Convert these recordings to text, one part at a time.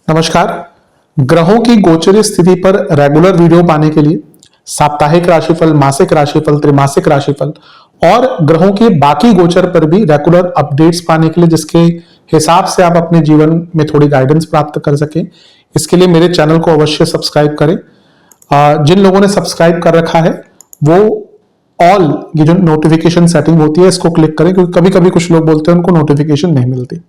नमस्कार। ग्रहों की गोचरीय स्थिति पर रेगुलर वीडियो पाने के लिए साप्ताहिक राशिफल, मासिक राशिफल, त्रैमासिक राशिफल और ग्रहों के बाकी गोचर पर भी रेगुलर अपडेट्स पाने के लिए, जिसके हिसाब से आप अपने जीवन में थोड़ी गाइडेंस प्राप्त कर सकें, इसके लिए मेरे चैनल को अवश्य सब्सक्राइब करें। जिन लोगों ने सब्सक्राइब कर रखा है वो ऑल ये जो नोटिफिकेशन सेटिंग होती है इसको क्लिक करें, क्योंकि कभी कभी कुछ लोग बोलते हैं उनको नोटिफिकेशन नहीं मिलती।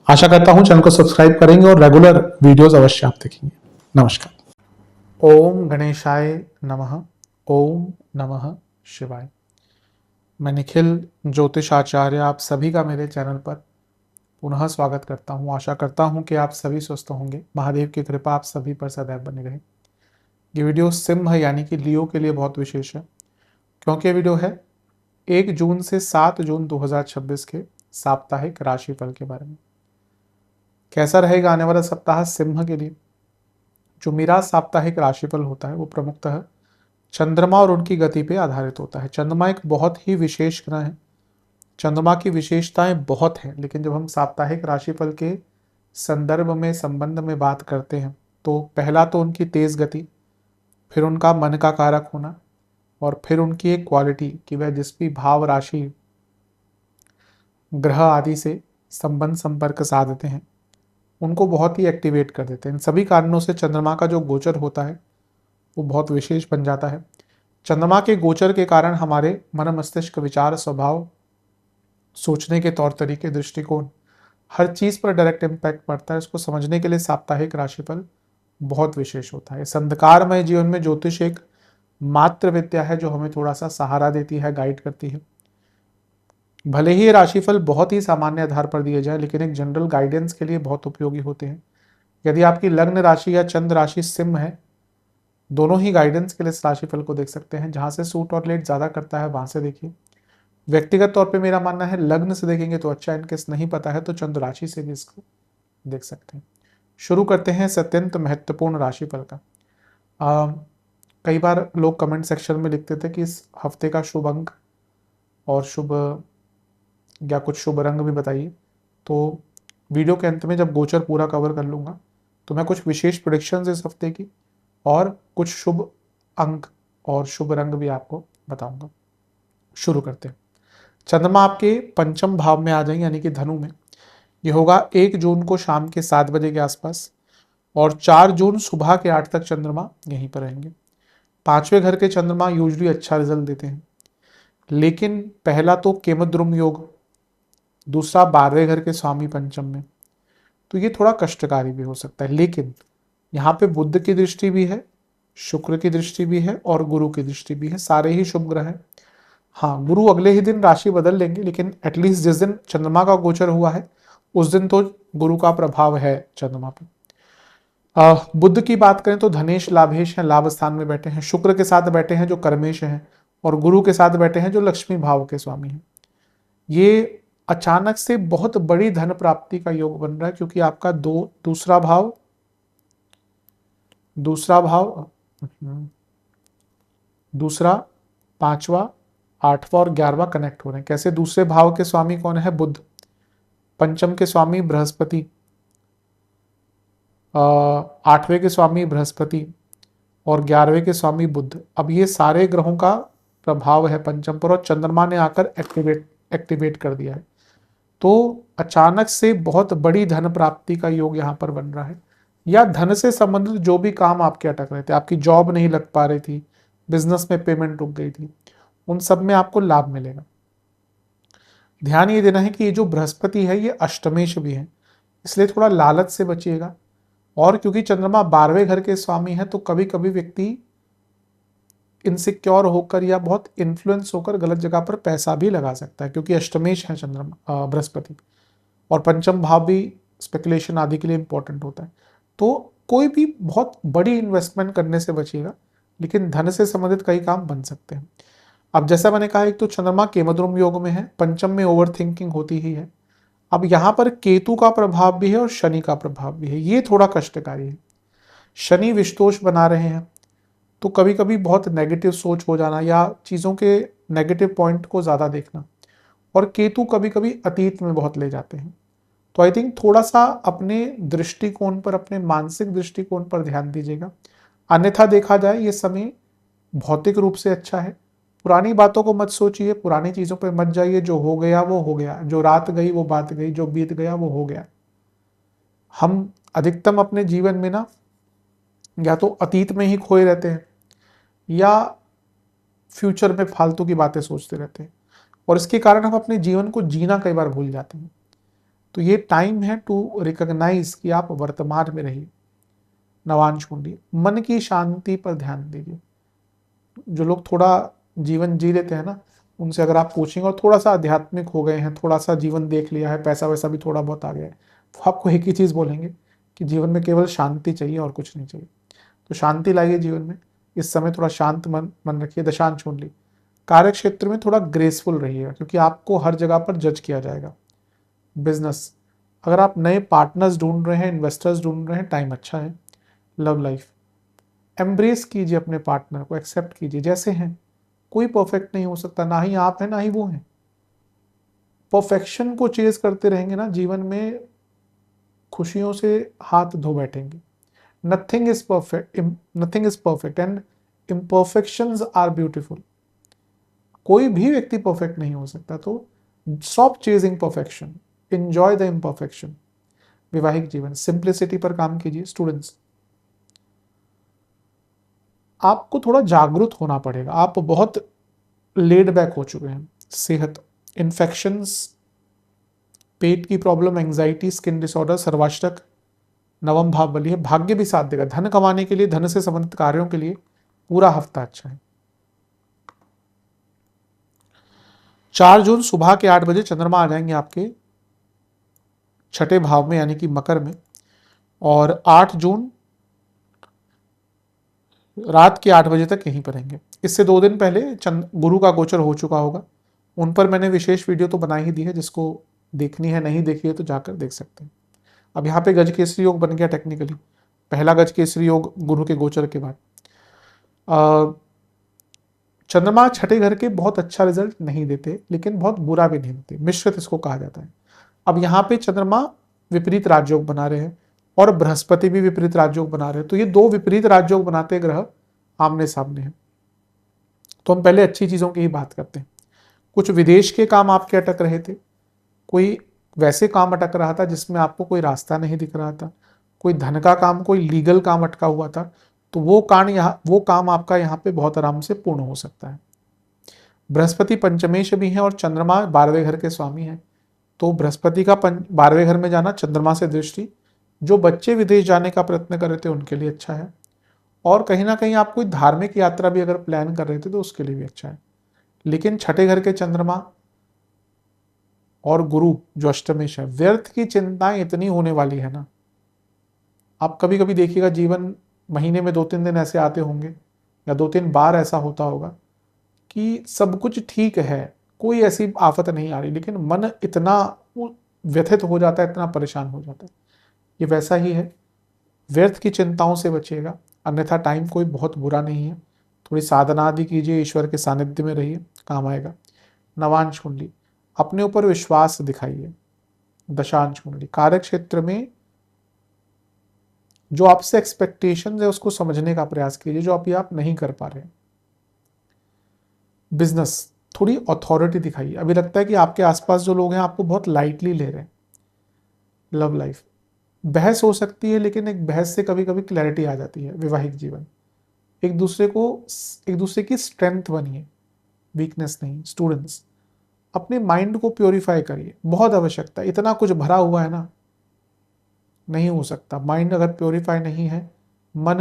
आशा करता हूं चैनल को सब्सक्राइब करेंगे और रेगुलर वीडियोस अवश्य आप देखेंगे। नमस्कार। ओम गणेशाय नमः। ओम नमः शिवाय। मैं निखिल ज्योतिष आचार्य आप सभी का मेरे चैनल पर पुनः स्वागत करता हूं। आशा करता हूं कि आप सभी स्वस्थ होंगे। महादेव की कृपा आप सभी पर सदैव बनी रहे। ये वीडियो सिंह यानी कि लियो के लिए बहुत विशेष है, क्योंकि ये वीडियो है 1 जून से 7 जून 2026 के साप्ताहिक राशिफल के बारे में। कैसा रहेगा आने वाला सप्ताह सिंह के लिए। जो मेरा साप्ताहिक राशिफल होता है वो प्रमुखतः चंद्रमा और उनकी गति पे आधारित होता है। चंद्रमा एक बहुत ही विशेष ग्रह है। चंद्रमा की विशेषताएं बहुत हैं, लेकिन जब हम साप्ताहिक राशिफल के संदर्भ में, संबंध में बात करते हैं तो पहला तो उनकी तेज गति, फिर उनका मन का कारक होना, और फिर उनकी एक क्वालिटी कि वह जिस भी भाव, राशि, ग्रह आदि से संबंध संपर्क साधते हैं उनको बहुत ही एक्टिवेट कर देते हैं। इन सभी कारणों से चंद्रमा का जो गोचर होता है वो बहुत विशेष बन जाता है। चंद्रमा के गोचर के कारण हमारे मन, मस्तिष्क, विचार, स्वभाव, सोचने के तौर तरीके, दृष्टिकोण, हर चीज पर डायरेक्ट इम्पैक्ट पड़ता है। इसको समझने के लिए साप्ताहिक राशिफल बहुत विशेष होता है। इस अंधकारमय जीवन में ज्योतिष एक मात्र विद्या है जो हमें थोड़ा सा सहारा देती है, गाइड करती है। भले ही ये राशिफल बहुत ही सामान्य आधार पर दिए जाए, लेकिन एक जनरल गाइडेंस के लिए बहुत उपयोगी होते हैं। यदि आपकी लग्न राशि या चंद्र राशि सिंह है, दोनों ही गाइडेंस के लिए इस राशिफल को देख सकते हैं। जहां से सूट और लेट ज्यादा करता है वहां से देखिए। व्यक्तिगत तौर पे मेरा मानना है लग्न से देखेंगे तो अच्छा, इनकेस नहीं पता है तो चंद्र राशि से भी इसको देख सकते हैं। शुरू करते हैं इस अत्यंत महत्वपूर्ण राशिफल का। कई बार लोग कमेंट सेक्शन में लिखते थे कि इस हफ्ते का शुभ अंक और शुभ या कुछ शुभ रंग भी बताइए। तो वीडियो के अंत में जब गोचर पूरा कवर कर लूंगा तो मैं कुछ विशेष प्रेडिक्शंस इस हफ्ते की और कुछ शुभ अंक और शुभ रंग भी आपको बताऊंगा। शुरू करते हैं। चंद्रमा आपके पंचम भाव में आ जाएंगे, यानी कि धनु में। ये होगा 1 जून को शाम के 7 बजे के आसपास, और 4 जून सुबह के 8 तक चंद्रमा यहीं पर रहेंगे। 5वें घर के चंद्रमा यूजुअली अच्छा रिजल्ट देते हैं, लेकिन पहला तो केमद्रुम योग, दूसरा 12वें घर के स्वामी पंचम में, तो ये थोड़ा कष्टकारी भी हो सकता है। लेकिन यहाँ पे बुध की दृष्टि भी है, शुक्र की दृष्टि भी है और गुरु की दृष्टि भी है। सारे ही शुभ ग्रह हैं। हाँ, गुरु अगले ही दिन राशि बदल लेंगे, लेकिन एटलीस्ट जिस दिन चंद्रमा का गोचर हुआ है उस दिन तो गुरु का प्रभाव है चंद्रमा पे। बुध की बात करें तो धनेश लाभेश है, लाभ स्थान में बैठे हैं। शुक्र के साथ बैठे हैं जो कर्मेश हैं, और गुरु के साथ बैठे हैं जो लक्ष्मी भाव के स्वामी हैं। ये अचानक से बहुत बड़ी धन प्राप्ति का योग बन रहा है, क्योंकि आपका दूसरा भाव, दूसरा, 5वां, 8वां और 11वां कनेक्ट हो रहे हैं। कैसे? दूसरे भाव के स्वामी कौन है? बुध। पंचम के स्वामी बृहस्पति, 8वें के स्वामी बृहस्पति और 11वें के स्वामी बुध। अब ये सारे ग्रहों का प्रभाव है पंचम पर, और चंद्रमा ने आकर एक्टिवेट कर दिया है। तो अचानक से बहुत बड़ी धन प्राप्ति का योग यहाँ पर बन रहा है। या धन से संबंधित जो भी काम आपके अटक रहे थे, आपकी जॉब नहीं लग पा रही थी, बिजनेस में पेमेंट रुक गई थी, उन सब में आपको लाभ मिलेगा। ध्यान ये देना है कि ये जो बृहस्पति है ये अष्टमेश भी है, इसलिए थोड़ा लालच से बचिएगा। और क्योंकि चंद्रमा 12वें घर के स्वामी है, तो कभी कभी व्यक्ति इनसिक्योर होकर या बहुत इन्फ्लुएंस होकर गलत जगह पर पैसा भी लगा सकता है, क्योंकि अष्टमेश है चंद्रमा, बृहस्पति, और पंचम भाव भी स्पेकुलेशन आदि के लिए इंपॉर्टेंट होता है। तो कोई भी बहुत बड़ी इन्वेस्टमेंट करने से बचिएगा, लेकिन धन से संबंधित कई काम बन सकते हैं। अब जैसा मैंने कहा, एक तो चंद्रमा केमद्रुम योग में है, पंचम में ओवर थिंकिंग होती ही है। अब यहाँ पर केतु का प्रभाव भी है और शनि का प्रभाव भी है, ये थोड़ा कष्टकारी है। शनि विषदोष बना रहे हैं, तो कभी कभी बहुत नेगेटिव सोच हो जाना या चीज़ों के नेगेटिव पॉइंट को ज़्यादा देखना, और केतु कभी कभी अतीत में बहुत ले जाते हैं। तो आई थिंक थोड़ा सा अपने दृष्टिकोण पर, अपने मानसिक दृष्टिकोण पर ध्यान दीजिएगा। अन्यथा देखा जाए ये समय भौतिक रूप से अच्छा है। पुरानी बातों को मत सोचिए, पुरानी चीजों पर मत जाइए। जो हो गया वो हो गया, जो रात गई वो बात गई, जो बीत गया वो हो गया। हम अधिकतम अपने जीवन में ना या तो अतीत में ही खोए रहते हैं या फ्यूचर में फालतू की बातें सोचते रहते हैं, और इसके कारण हम अपने जीवन को जीना कई बार भूल जाते हैं। तो ये टाइम है टू रिकॉग्नाइज कि आप वर्तमान में रहिए। नवांश कुंडली, मन की शांति पर ध्यान दीजिए। जो लोग थोड़ा जीवन जी लेते हैं ना, उनसे अगर आप पूछेंगे और थोड़ा सा आध्यात्मिक हो गए हैं, थोड़ा सा जीवन देख लिया है, पैसा वैसा भी थोड़ा बहुत आ गया है, तो आपको एक ही चीज़ बोलेंगे कि जीवन में केवल शांति चाहिए और कुछ नहीं चाहिए। तो शांति लाइए जीवन में। इस समय थोड़ा शांत मन रखिए। दशांश कुंडली, कार्य क्षेत्र में थोड़ा ग्रेसफुल रहिएगा क्योंकि आपको हर जगह पर जज किया जाएगा। बिजनेस, अगर आप नए पार्टनर्स ढूंढ रहे हैं, इन्वेस्टर्स ढूंढ रहे हैं, टाइम अच्छा है। लव लाइफ, एम्ब्रेस कीजिए अपने पार्टनर को, एक्सेप्ट कीजिए जैसे हैं। कोई परफेक्ट नहीं हो सकता, ना ही आप हैं ना ही वो हैं। परफेक्शन को चेज करते रहेंगे ना, जीवन में खुशियों से हाथ धो बैठेंगे। Nothing is perfect, nothing is perfect and imperfections are beautiful. कोई भी व्यक्ति परफेक्ट नहीं हो सकता, तो stop chasing perfection, enjoy the imperfection. वैवाहिक जीवन, सिंप्लिसिटी पर काम कीजिए। स्टूडेंट्स, आपको थोड़ा जागरूक होना पड़ेगा, आप बहुत लेड बैक हो चुके हैं। सेहत, इन्फेक्शंस, पेट की प्रॉब्लम, एंजाइटी, स्किन डिसऑर्डर, सर्वाष्टक, नवम भाव बली है। भाग्य भी साथ देगा। धन कमाने के लिए, धन से संबंधित कार्यों के लिए पूरा हफ्ता अच्छा है। 4 जून सुबह के 8 बजे चंद्रमा आ जाएंगे आपके छठे भाव में यानी कि मकर में, और 8 जून रात के 8 बजे तक यहीं पर रहेंगे। इससे 2 दिन पहले गुरु का गोचर हो चुका होगा, उन पर मैंने विशेष वीडियो तो बना ही दी है, जिसको देखनी है, नहीं देखी है तो जाकर देख सकते हैं। अब यहाँ पे गज केसरी योग बन गया टेक्निकली, पहला गज केसरी योग गुरु के गोचर के बाद। चंद्रमा छठे घर के बहुत अच्छा रिजल्ट नहीं देते, लेकिन बहुत बुरा भी नहीं देते, मिश्रित इसको कहा जाता है। अब यहाँ पे चंद्रमा विपरीत राजयोग बना रहे हैं और बृहस्पति भी विपरीत राजयोग बना रहे हैं, तो ये 2 विपरीत राजयोग बनाते ग्रह आमने सामने हैं। तो हम पहले अच्छी चीजों की ही बात करते हैं। कुछ विदेश के काम आपके अटक रहे थे, कोई वैसे काम अटक रहा था जिसमें आपको कोई रास्ता नहीं दिख रहा था, कोई धन का काम, कोई लीगल काम अटका हुआ था, तो वो काम आपका यहाँ पे बहुत आराम से पूर्ण हो सकता है। बृहस्पति पंचमेश भी है और चंद्रमा 12वें घर के स्वामी है, तो बृहस्पति का 12वें घर में जाना, चंद्रमा से दृष्टि, जो बच्चे विदेश जाने का प्रयत्न कर रहे थे उनके लिए अच्छा है, और कहीं ना कहीं आप कोई धार्मिक यात्रा भी अगर प्लान कर रहे थे तो उसके लिए भी अच्छा है। लेकिन छठे घर के चंद्रमा और गुरु जो अष्टमेश है, व्यर्थ की चिंताएं इतनी होने वाली है ना, आप कभी कभी देखिएगा जीवन महीने में 2-3 दिन ऐसे आते होंगे या 2-3 बार ऐसा होता होगा कि सब कुछ ठीक है, कोई ऐसी आफत नहीं आ रही, लेकिन मन इतना व्यथित हो जाता है, इतना परेशान हो जाता है। ये वैसा ही है, व्यर्थ की चिंताओं से बचिएगा, अन्यथा टाइम कोई बहुत बुरा नहीं है। थोड़ी साधना आदि कीजिए, ईश्वर के सानिध्य में रहिए, काम आएगा। नवांश कुंडली, अपने ऊपर विश्वास दिखाइए। दशांश कुंडली, कार्य क्षेत्र में जो आपसे एक्सपेक्टेशन है उसको समझने का प्रयास कीजिए, जो अभी आप नहीं कर पा रहे हैं। बिजनेस, थोड़ी अथॉरिटी दिखाइए, अभी लगता है कि आपके आसपास जो लोग हैं आपको बहुत लाइटली ले रहे हैं। लव लाइफ, बहस हो सकती है, लेकिन एक बहस से कभी कभी क्लैरिटी आ जाती है। वैवाहिक जीवन, एक दूसरे की स्ट्रेंथ बनिए, वीकनेस नहीं। स्टूडेंट्स, अपने माइंड को प्योरीफाई करिए, बहुत आवश्यकता है, इतना कुछ भरा हुआ है ना, नहीं हो सकता। माइंड अगर प्योरीफाई नहीं है, मन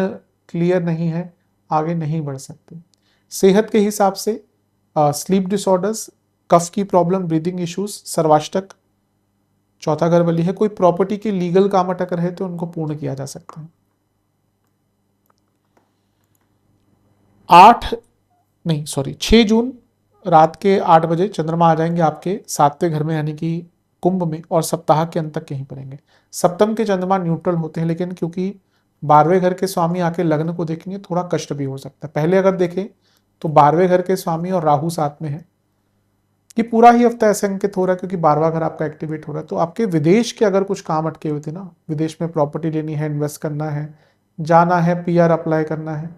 क्लियर नहीं है, आगे नहीं बढ़ सकते। सेहत के हिसाब से स्लीप डिसऑर्डर्स, कफ की प्रॉब्लम, ब्रीदिंग इश्यूज, सर्वाष्टक, चौथा घर बली है। कोई प्रॉपर्टी के लीगल काम अटक रहे तो उनको पूर्ण किया जा सकता है। 6 जून रात के 8 बजे चंद्रमा आ जाएंगे आपके 7वें घर में यानी कि कुंभ में, और सप्ताह के अंत तक यहीं पर रहेंगे। सप्तम के चंद्रमा न्यूट्रल होते हैं, लेकिन क्योंकि 12वें घर के स्वामी आके लग्न को देखेंगे, थोड़ा कष्ट भी हो सकता है। पहले अगर देखें तो 12वें घर के स्वामी और राहु साथ में है, कि पूरा ही हफ्ता ऐसे अंकित हो रहा है क्योंकि 12वां घर आपका एक्टिवेट हो रहा है। तो आपके विदेश के अगर कुछ काम अटके हुए थे ना, विदेश में प्रॉपर्टी लेनी है, इन्वेस्ट करना है, जाना है, पीआर अप्लाई करना है,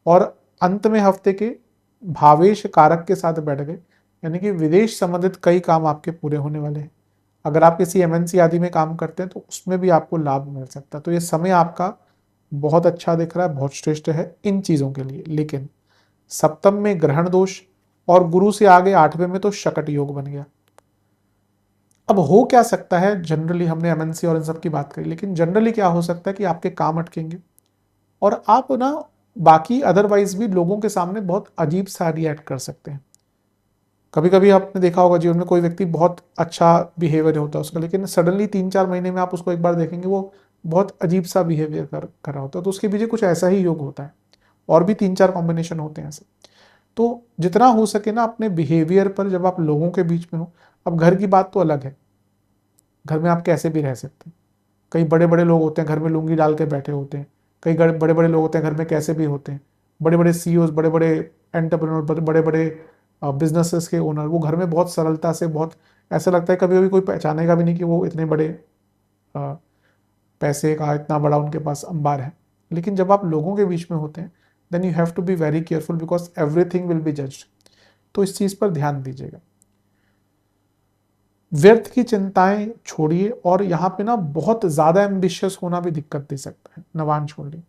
और अंत में हफ्ते के भावेश कारक के साथ बैठ गए, यानी कि विदेश संबंधित कई काम आपके पूरे होने वाले हैं। अगर आप किसी एमएनसी आदि में काम करते हैं तो उसमें भी आपको लाभ मिल सकता है। तो ये समय आपका बहुत अच्छा दिख रहा है, बहुत श्रेष्ठ है इन चीज़ों के लिए। लेकिन सप्तम में ग्रहण दोष और गुरु से आगे 8वें में तो शकट योग बन गया। अब हो क्या सकता है, जनरली हमने एमएनसी और इन सब की बात करी, लेकिन जनरली क्या हो सकता है कि आपके काम अटकेंगे और आप ना बाकी अदरवाइज भी लोगों के सामने बहुत अजीब सा रिएक्ट कर सकते हैं। कभी कभी आपने देखा होगा जीवन में कोई व्यक्ति बहुत अच्छा बिहेवियर होता है उसका, लेकिन सडनली 3-4 महीने में आप उसको एक बार देखेंगे वो बहुत अजीब सा बिहेवियर कर रहा होता है। तो उसके पीछे कुछ ऐसा ही योग होता है, और भी 3-4 कॉम्बिनेशन होते हैं ऐसे। तो जितना हो सके ना अपने बिहेवियर पर, जब आप लोगों के बीच में हो, अब घर की बात तो अलग है, घर में आप कैसे भी रह सकते हैं। कई बड़े बड़े लोग होते हैं घर में लुंगी डाल के बैठे होते हैं, कई बड़े बड़े लोग होते हैं घर में कैसे भी होते हैं, बड़े बड़े सीईओज, बड़े बड़े एंटरप्रेन्योर, बड़े बड़े बिजनेसेस के ओनर, वो घर में बहुत सरलता से, बहुत ऐसा लगता है कभी कभी कोई पहचानेगा भी नहीं कि वो इतने बड़े अ, पैसे का इतना बड़ा उनके पास अंबार है। लेकिन जब आप लोगों के बीच में होते हैं then you have to be very careful because everything will be judged. तो इस चीज़ पर ध्यान दीजिएगा। व्यर्थ की चिंताएं छोड़िए, और यहाँ पे ना बहुत ज्यादा एम्बिशियस होना भी दिक्कत दे सकता है। नवान छोड़िए,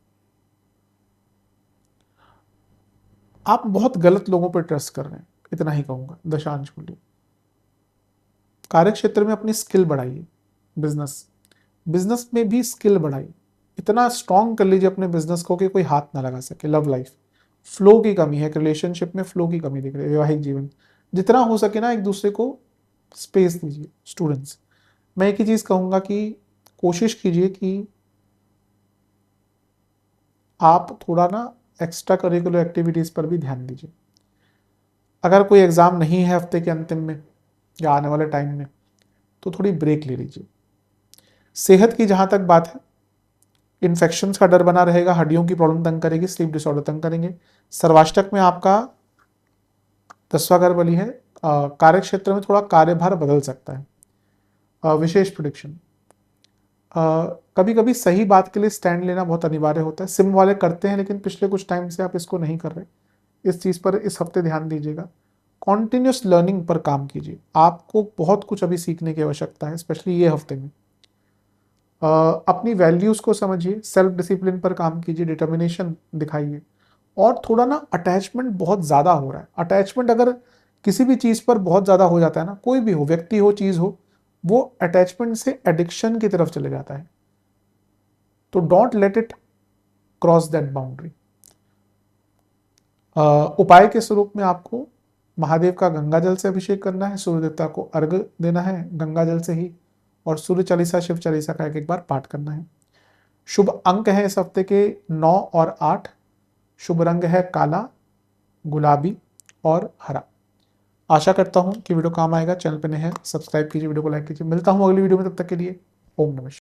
आप बहुत गलत लोगों पर ट्रस्ट कर रहे हैं, इतना ही कहूंगा। दशांश छोड़िए, कार्य क्षेत्र में अपनी स्किल बढ़ाइए, बिजनेस बिजनेस में भी स्किल बढ़ाइए, इतना स्ट्रांग कर लीजिए अपने बिजनेस को कि कोई हाथ ना लगा सके। लव लाइफ, फ्लो की कमी है, रिलेशनशिप में फ्लो की कमी दिख रही है, वैवाहिक जीवन, जितना हो सके ना एक दूसरे को स्पेस दीजिए। स्टूडेंट्स, मैं एक ही चीज कहूंगा कि कोशिश कीजिए कि आप थोड़ा ना एक्स्ट्रा करिकुलर एक्टिविटीज पर भी ध्यान दीजिए। अगर कोई एग्जाम नहीं है हफ्ते के अंतिम में या आने वाले टाइम में, तो थोड़ी ब्रेक ले लीजिए। सेहत की जहां तक बात है, इन्फेक्शंस का डर बना रहेगा, हड्डियों की प्रॉब्लम तंग करेगी, स्लीप डिसऑर्डर तंग करेंगे। सर्वाष्टक में आपका 10वां घर बली है, कार्य क्षेत्र में थोड़ा कार्यभार बदल सकता है। विशेष प्रिडिक्शन, कभी कभी सही बात के लिए स्टैंड लेना बहुत अनिवार्य होता है। सिम वाले करते हैं लेकिन पिछले कुछ टाइम से आप इसको नहीं कर रहे, इस चीज़ पर इस हफ्ते ध्यान दीजिएगा। कॉन्टिन्यूस लर्निंग पर काम कीजिए, आपको बहुत कुछ अभी सीखने की आवश्यकता है, स्पेशली ये हफ्ते में। अपनी वैल्यूज़ को समझिए, सेल्फ डिसिप्लिन पर काम कीजिए, डिटर्मिनेशन दिखाइए। और थोड़ा ना अटैचमेंट बहुत ज़्यादा हो रहा है। अटैचमेंट अगर किसी भी चीज़ पर बहुत ज़्यादा हो जाता है ना, कोई भी हो, व्यक्ति हो, चीज़ हो, वो अटैचमेंट से एडिक्शन की तरफ चले जाता है। तो don't let it cross that boundary. उपाय के स्वरूप में आपको महादेव का गंगा जल से अभिषेक करना है, सूर्य देवता को अर्घ देना है गंगा जल से ही, और सूर्य चालीसा, शिव चालीसा का एक एक बार पाठ करना है। शुभ अंक है इस हफ्ते के 9 और 8। शुभ रंग है काला, गुलाबी और हरा। आशा करता हूं कि वीडियो काम आएगा। चैनल पे नए हैं, सब्सक्राइब कीजिए, वीडियो को लाइक कीजिए। मिलता हूं अगली वीडियो में, तब तक के लिए ओम नमः शिवाय।